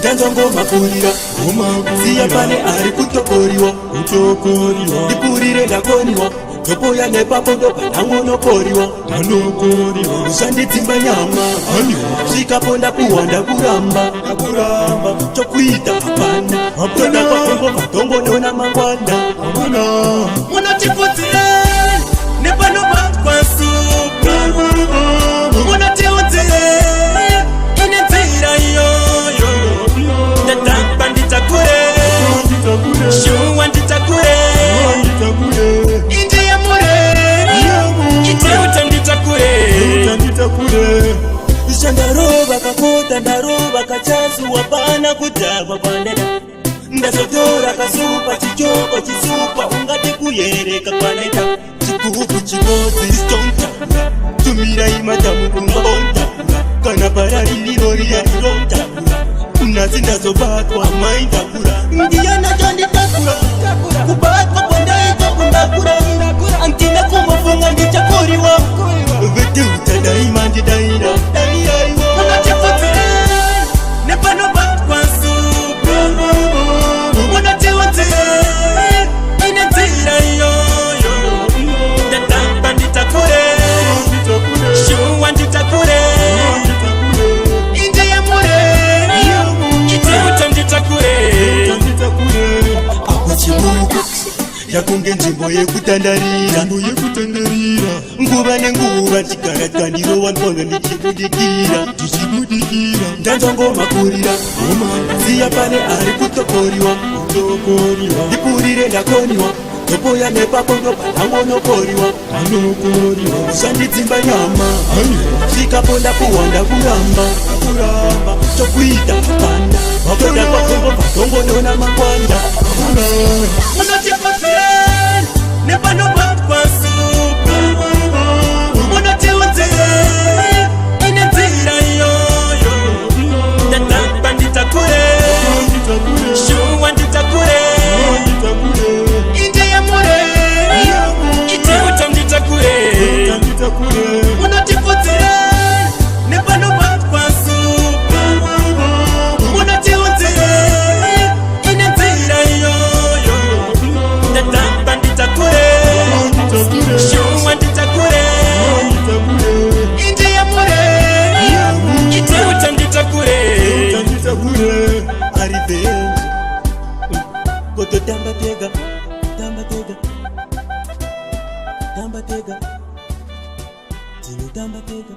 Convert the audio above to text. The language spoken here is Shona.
Ngoma kurira siya pane ari kutokoriwa ndipurire ndakoniwa topoya nepapo ndopandangonokoriwa ushandidzimba nyama svikaponda kuwanda kuramba chokuita hapana toda kwakongo matongo nona mangwanda munotipudzire nepanobatwa supa munotiudzire inenzira iyoyo ndatamba nditakure shuwa nditakure inde yamure iteuta nditakure ishandarova kakota ndarova kachazuwa pana kudhakwa kwandeda ndazotora kasupa chichoko chisupa ungati kuyereka kwandeda chikubu chimodzi stontaura tumira imatamu kungaontaura kana paraririro riyariromtaura nazi ndazobatwa maintakura ndiyanacho nditakura kubatwa kwandaita kundakura antina kumbofunga ndichakuriwa veteuta daima ndidaira unatifudzire nepanobatwa supa unatiudzire inenzira iyoyo ndatamba nditakure shuwa nditakure inde yamure iteuta nditakure akuchibuka yakunge nzvimbo yekutandarira nguva nenguva chigara ndirowanpona ndichibudikira ndanzwa ngoma kurira siya pane ari kutokoriwa ndipurire ndakoniwa topoya nepapo ndopandangonokoriwa ushandidzimba nyama svikaponda kuwanda kuramba chokuita hapana toda kwakongo matongo nona mangwanda munotipudzire nepanobatwa supa munotiudzire inenzira iyoyo ndatamba nditakure shuwa nditakure inde yamure iteuta nditakure munotipudzire nepanobatwa supa munotiudzire inenzira iyoyo ndatamba nditakure shuwa nditakure inde yamure iteuta nditakure ari benji kototamba tega tinotamba tega